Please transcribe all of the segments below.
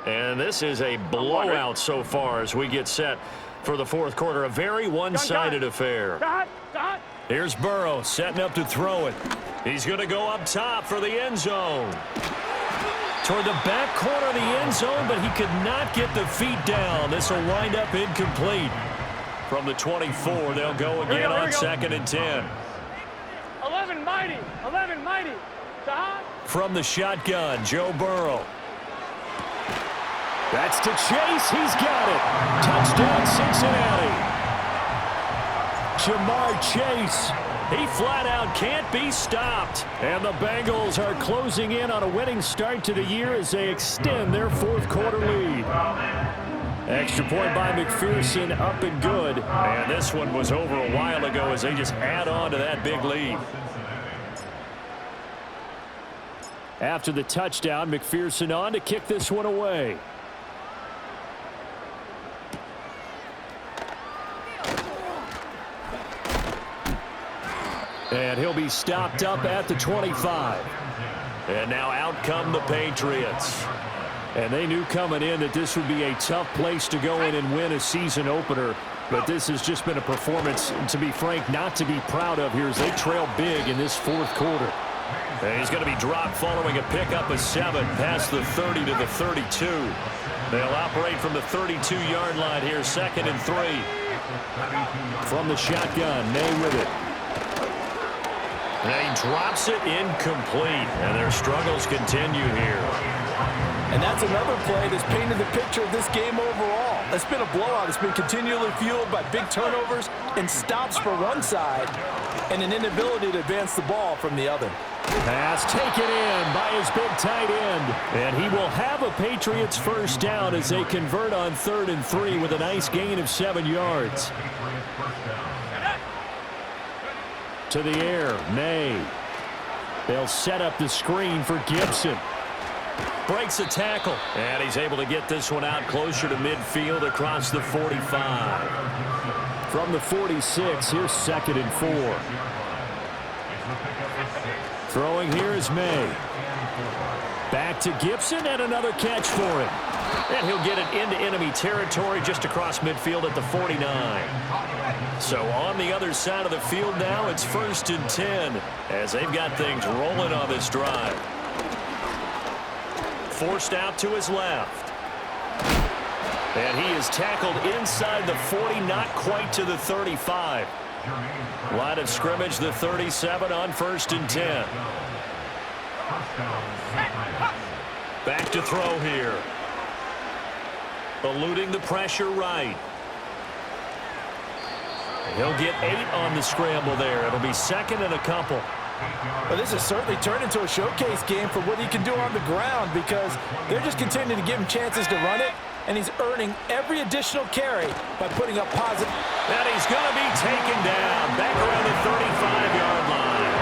And this is a blowout so far as we get set for the fourth quarter. A very one-sided affair. Here's Burrow setting up to throw it. He's going to go up top for the end zone. Toward the back corner of the end zone, but he could not get the feet down. This will wind up incomplete. From the 24, they'll go again on 2nd and 10. 11 mighty. From the shotgun, Joe Burrow. That's to Chase. He's got it. Touchdown, Cincinnati. Jamar Chase. He flat out can't be stopped. And the Bengals are closing in on a winning start to the year as they extend their fourth quarter lead. Extra point by McPherson, up and good. And this one was over a while ago as they just add on to that big lead. After the touchdown, McPherson on to kick this one away. And he'll be stopped up at the 25. And now out come the Patriots. And they knew coming in that this would be a tough place to go in and win a season opener. But this has just been a performance, to be frank, not to be proud of here as they trail big in this fourth quarter. And he's going to be dropped following a pickup of 7 past the 30 to the 32. They'll operate from the 32-yard line here, 2nd and 3. From the shotgun, May with it. And he drops it incomplete, and their struggles continue here. And that's another play that's painted the picture of this game overall. It's been a blowout. It's been continually fueled by big turnovers and stops for one side and an inability to advance the ball from the other. Pass taken in by his big tight end. And he will have a Patriots first down as they convert on 3rd and 3 with a nice gain of 7 yards. To the air, May. They'll set up the screen for Gibson. Breaks a tackle, and he's able to get this one out closer to midfield across the 45. From the 46, here's 2nd and 4. Throwing here is May. Back to Gibson, and another catch for him. And he'll get it into enemy territory just across midfield at the 49. So on the other side of the field now, it's 1st and 10 as they've got things rolling on this drive. Forced out to his left. And he is tackled inside the 40, not quite to the 35. Line of scrimmage, the 37 on 1st and 10. Back to throw here. Eluding the pressure right. He'll get 8 on the scramble there. It'll be 2nd and a couple. Well, this has certainly turned into a showcase game for what he can do on the ground because they're just continuing to give him chances to run it, and he's earning every additional carry by putting up positive. And he's going to be taken down back around the 35-yard line.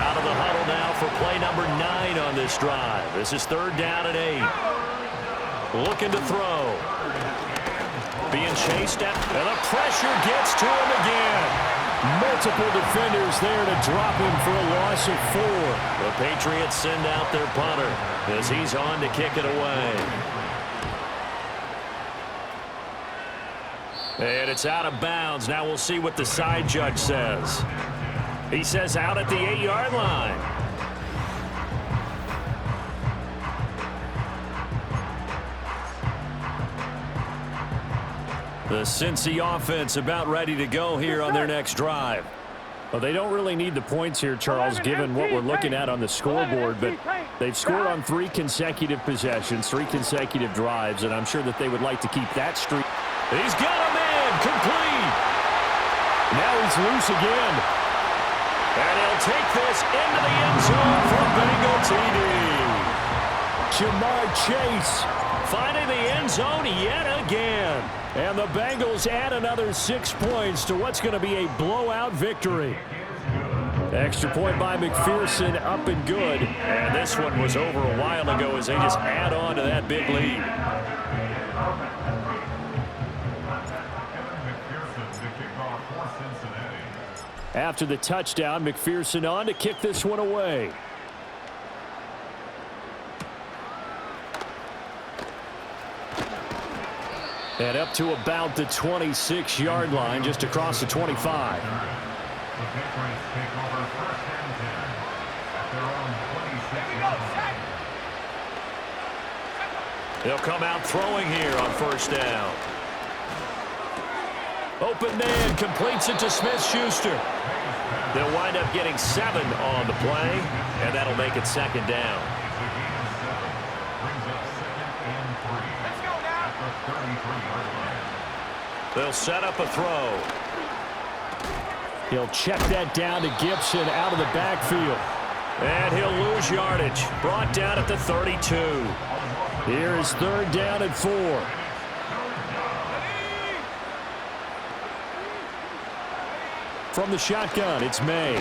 Out of the huddle now for play number 9 on this drive. This is 3rd down and 8. Looking to throw. Being chased out, and the pressure gets to him again. Multiple defenders there to drop him for a loss of 4. The Patriots send out their punter as he's on to kick it away. And it's out of bounds. Now we'll see what the side judge says. He says out at the 8-yard line. The Cincy offense about ready to go here on their next drive. Well, they don't really need the points here, Charles, given what we're looking at on the scoreboard, but they've scored on 3 consecutive possessions, 3 consecutive drives, and I'm sure that they would like to keep that streak. He's got a man complete. Now he's loose again. And he'll take this into the end zone for Bengal TD. Jamar Chase finding the end zone yet again. And the Bengals add another 6 points to what's going to be a blowout victory. Extra point by McPherson, up and good. And this one was over a while ago as they just add on to that big lead. After the touchdown, McPherson on to kick this one away. And up to about the 26-yard line, just across the 25. They'll come out throwing here on first down. Open man completes it to Smith-Schuster. They'll wind up getting 7 on the play, and that'll make it second down. They'll set up a throw. He'll check that down to Gibson out of the backfield. And he'll lose yardage. Brought down at the 32. Here is third down and 4. From the shotgun, it's May.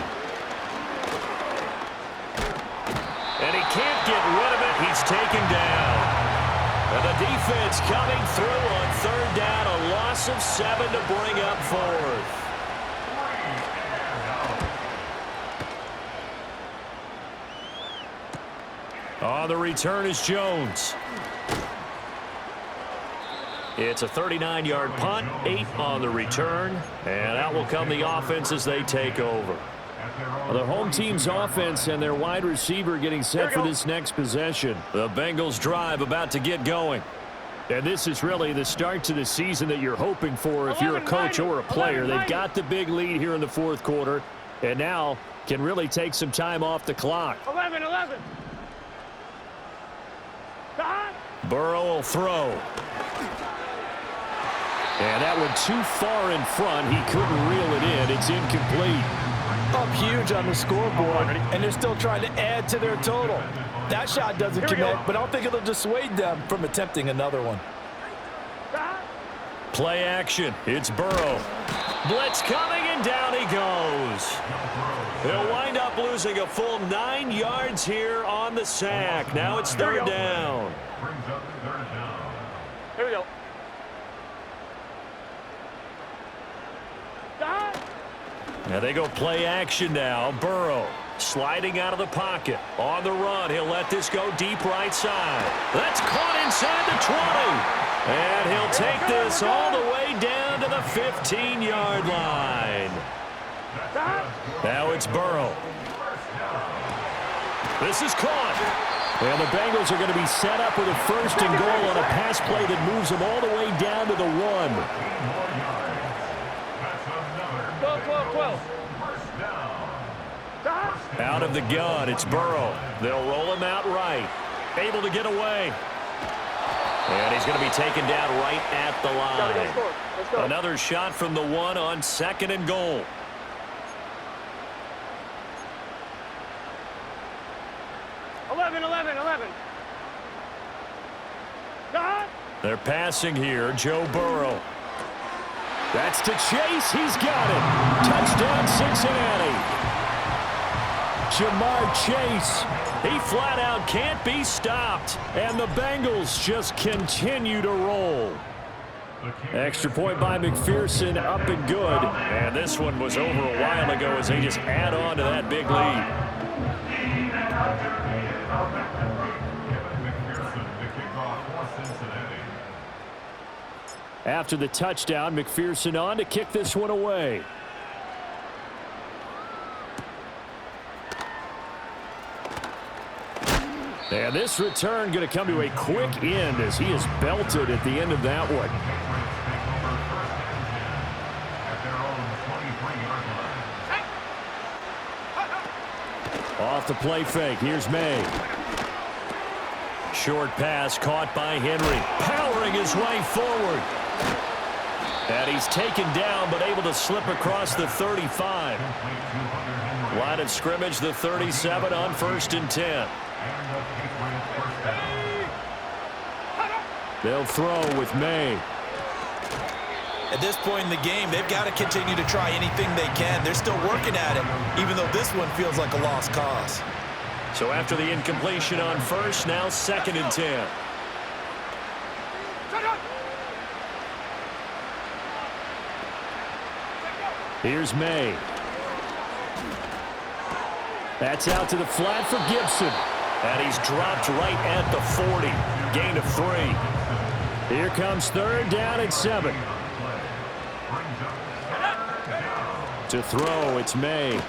And he can't get rid of it. He's taken down. And the defense coming through on third down. A loss of 7 to bring up fourth. On the return is Jones. It's a 39-yard punt, 8 on the return, and out will come the offense as they take over. Well, the home team's offense and their wide receiver getting set for this next possession. The Bengals drive about to get going. And this is really the start to the season that you're hoping for if you're a coach or a player. They've got the big lead here in the fourth quarter, and now can really take some time off the clock. 11. Burrow will throw. And that one too far in front. He couldn't reel it in. It's incomplete. Up huge on the scoreboard, and they're still trying to add to their total. That shot doesn't connect, but I don't think it'll dissuade them from attempting another one. Play action. It's Burrow. Blitz coming, and down he goes. He'll wind up losing a full 9 yards here on the sack. Now it's third down. Here we go. Now they go play action now. Burrow sliding out of the pocket. On the run, he'll let this go deep right side. That's caught inside the 20. And he'll take this all the way down to the 15-yard line. Now it's Burrow. This is caught. And the Bengals are going to be set up with a first and goal on a pass play that moves them all the way down to the 1. 12. Out of the gun, it's Burrow. They'll roll him out right. Able to get away. And he's going to be taken down right at the line. Let's go. Another shot from the 1 on second and goal. Eleven. They're passing here. Joe Burrow. That's to Chase. He's got it. Touchdown, Cincinnati. Jamar Chase. He flat out can't be stopped. And the Bengals just continue to roll. Extra point by McPherson, up and good. And this one was over a while ago as they just add on to that big lead. After the touchdown, McPherson on to kick this one away. And this return going to come to a quick end as he is belted at the end of that one. Off the play fake. Here's May. Short pass caught by Henry. Powering his way forward. And he's taken down but able to slip across the 35. Line of scrimmage, the 37 on 1st and 10. They'll throw with May. At this point in the game, they've got to continue to try anything they can. They're still working at it, even though this one feels like a lost cause. So after the incompletion on first, now 2nd and 10. Here's May. That's out to the flat for Gibson. And he's dropped right at the 40. Gain of 3. Here comes 3rd down and 7. To throw, it's May.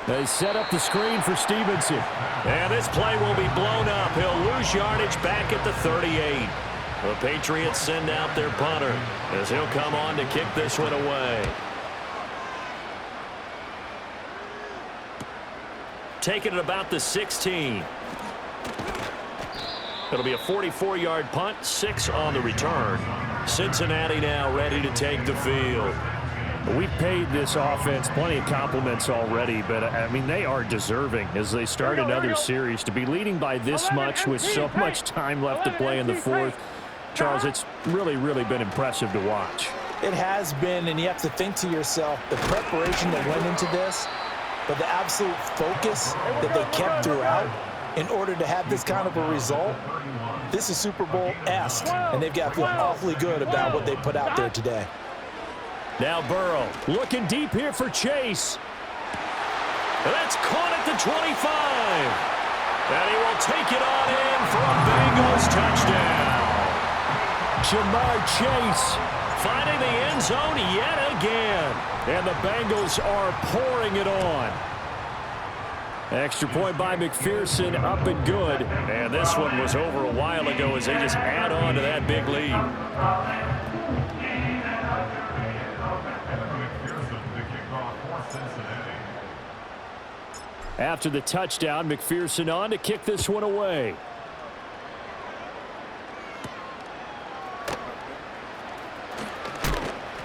They set up the screen for Stevenson. And this play will be blown up. He'll lose yardage back at the 38. The Patriots send out their punter as he'll come on to kick this one away. Taking it about the 16. It'll be a 44-yard punt, 6 on the return. Cincinnati now ready to take the field. We've paid this offense plenty of compliments already, but, I mean, they are deserving as they start another series. To be leading by this much with so much time left to play in the 4th, Charles, it's really, really been impressive to watch. It has been, and you have to think to yourself, the preparation that went into this, but the absolute focus that they kept throughout in order to have this kind of a result. This is Super Bowl-esque, and they've got to feel awfully good about what they put out there today. Now Burrow looking deep here for Chase. That's caught at the 25. And he will take it on in for a Bengals touchdown. Jamar Chase finding the end zone yet again. And the Bengals are pouring it on. Extra point by McPherson, up and good. And this one was over a while ago as they just add on to that big lead. After the touchdown, McPherson on to kick this one away.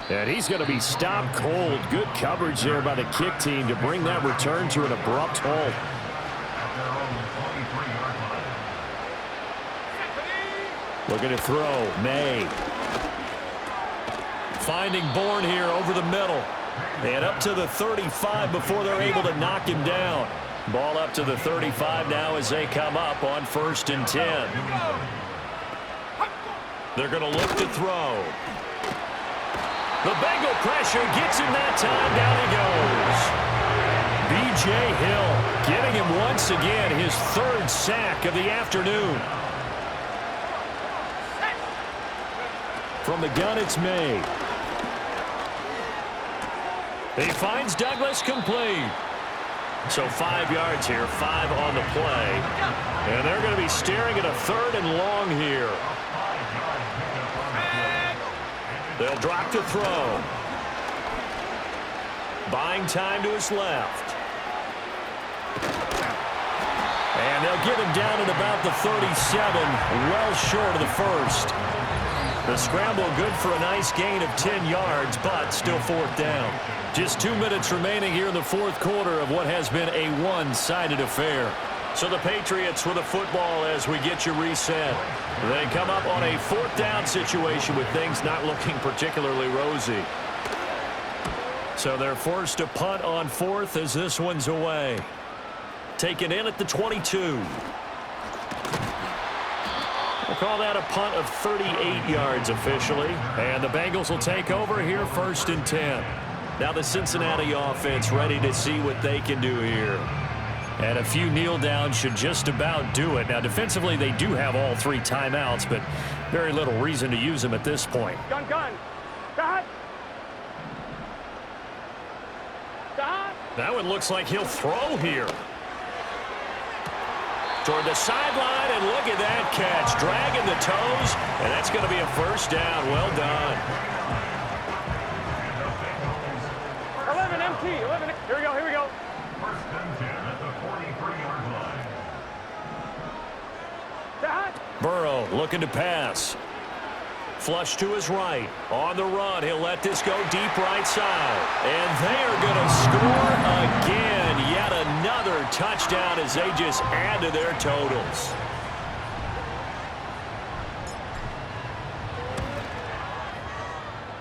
And he's going to be stopped cold. Good coverage there by the kick team to bring that return to an abrupt halt. Looking to throw, May. Finding Bourne here over the middle. And up to the 35 before they're able to knock him down. Ball up to the 35 now as they come up on 1st and 10. They're going to look to throw. The Bengal pressure gets him that time. Down he goes. B.J. Hill getting him once again his 3rd sack of the afternoon. From the gun, it's May. He finds Douglas complete. So 5 yards here, 5 on the play. And they're going to be staring at a 3rd and long here. They'll drop to throw. Buying time to his left. And they'll get him down at about the 37, well short of the 1st. The scramble good for a nice gain of 10 yards, but still 4th down. Just 2 minutes remaining here in the 4th quarter of what has been a one-sided affair. So the Patriots with a football as we get you reset. They come up on a 4th down situation with things not looking particularly rosy. So they're forced to punt on 4th as this one's away. Taken in at the 22. We'll call that a punt of 38 yards officially. And the Bengals will take over here 1st and 10. Now the Cincinnati offense ready to see what they can do here. And a few kneel downs should just about do it. Now defensively they do have all 3 timeouts, but very little reason to use them at this point. Gun. Dot. That one looks like he'll throw here. Toward the sideline, and look at that catch. Dragging the toes, and that's going to be a 1st down. Well done. 11 MT. 11. Here we go. 1st and 10 at the 43-yard line. Dot. Burrow looking to pass. Flush to his right. On the run, he'll let this go deep right side. And they are going to score again. Yet another touchdown as they just add to their totals.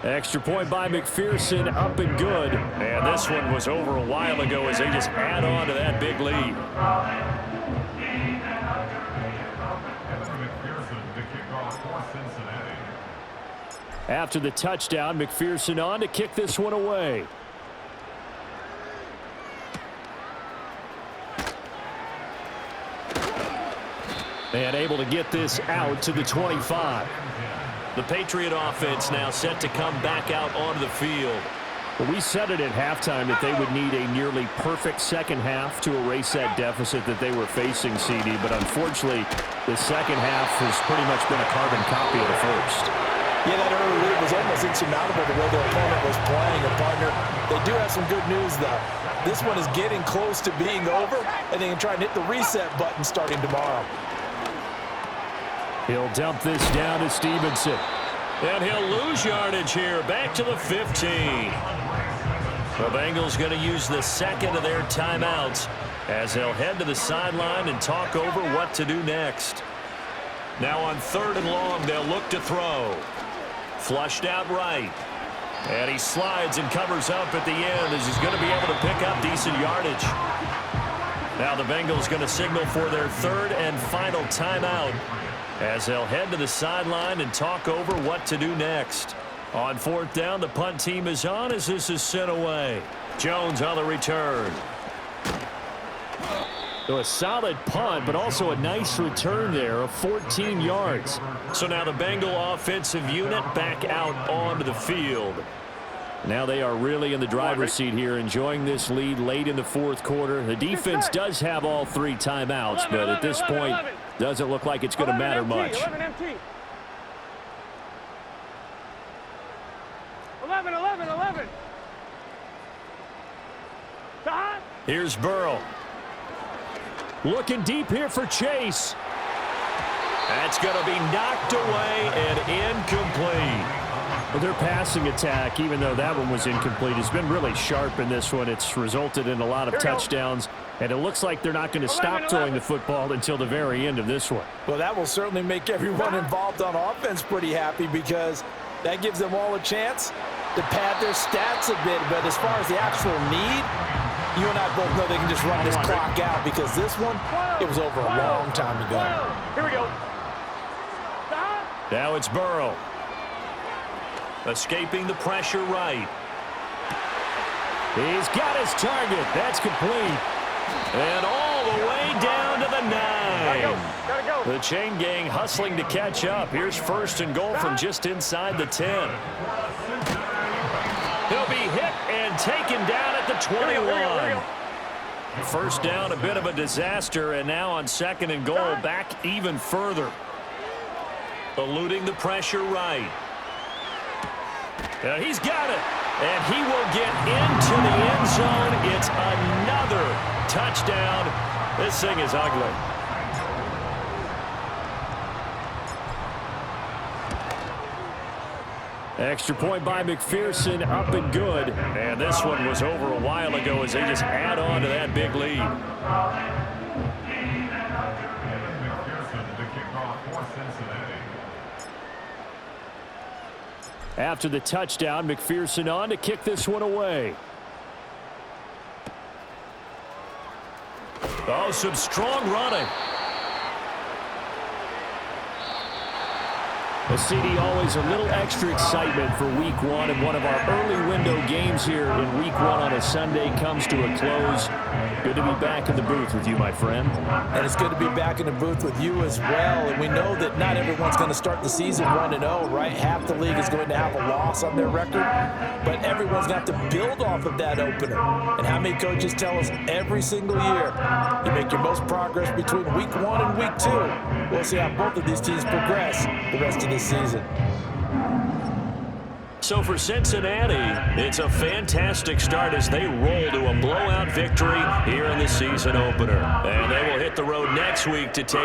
Extra point by McPherson, up and good. And this one was over a while ago as they just add on to that big lead. After the touchdown, McPherson on to kick this one away. And able to get this out to the 25. The Patriot offense now set to come back out onto the field. Well, we said it at halftime that they would need a nearly perfect second half to erase that deficit that they were facing, CD. But unfortunately, the second half has pretty much been a carbon copy of the first. Yeah, that early lead was almost insurmountable the way their opponent was playing. And, partner, they do have some good news, though. This one is getting close to being over, and they can try and hit the reset button starting tomorrow. He'll dump this down to Stevenson. And he'll lose yardage here, back to the 15. The Bengals going to use the second of their timeouts as they'll head to the sideline and talk over what to do next. Now on 3rd and long, they'll look to throw. Flushed out right. And he slides and covers up at the end as he's going to be able to pick up decent yardage. Now the Bengals going to signal for their 3rd and final timeout as they'll head to the sideline and talk over what to do next. On 4th down, the punt team is on as this is sent away. Jones on the return. So a solid punt, but also a nice return there of 14 yards. So now the Bengal offensive unit back out onto the field. Now they are really in the driver's seat here, enjoying this lead late in the 4th quarter. The defense does have all 3 timeouts, but at this point, doesn't look like it's going to matter much. 11. Here's Burrow. Looking deep here for Chase. That's going to be knocked away and incomplete. Well, their passing attack, even though that one was incomplete, has been really sharp in this one. It's resulted in a lot of touchdowns, and it looks like they're not going to stop throwing the football until the very end of this one. Well, that will certainly make everyone involved on offense pretty happy because that gives them all a chance to pad their stats a bit. But as far as the actual need, you and I both know they can just run this clock out because this one, it was over a long time ago. Here we go. Now it's Burrow. Escaping the pressure right. He's got his target. That's complete. And all the way down to the 9. Gotta go. The chain gang hustling to catch up. Here's 1st and goal from just inside the 10. He'll be hit and taken down at the 21. First down, a bit of a disaster, and now on 2nd and goal, back even further. Eluding the pressure right. He's got it, and he will get into the end zone. It's another touchdown. This thing is ugly. Extra point by McPherson, up and good. And this one was over a while ago as they just add on to that big lead. After the touchdown, McPherson on to kick this one away. Oh, some strong running. A CD, always a little extra excitement for week 1, and one of our early window games here in week 1 on a Sunday comes to a close. Good to be back in the booth with you, my friend. And it's good to be back in the booth with you as well. And we know that not everyone's going to start the season 1-0, right? Half the league is going to have a loss on their record, but everyone's going to have to build off of that opener. And how many coaches tell us every single year, you make your most progress between week 1 and week 2. We'll see how both of these teams progress the rest of the season. So for Cincinnati, it's a fantastic start as they roll to a blowout victory here in the season opener. And they will hit the road next week to take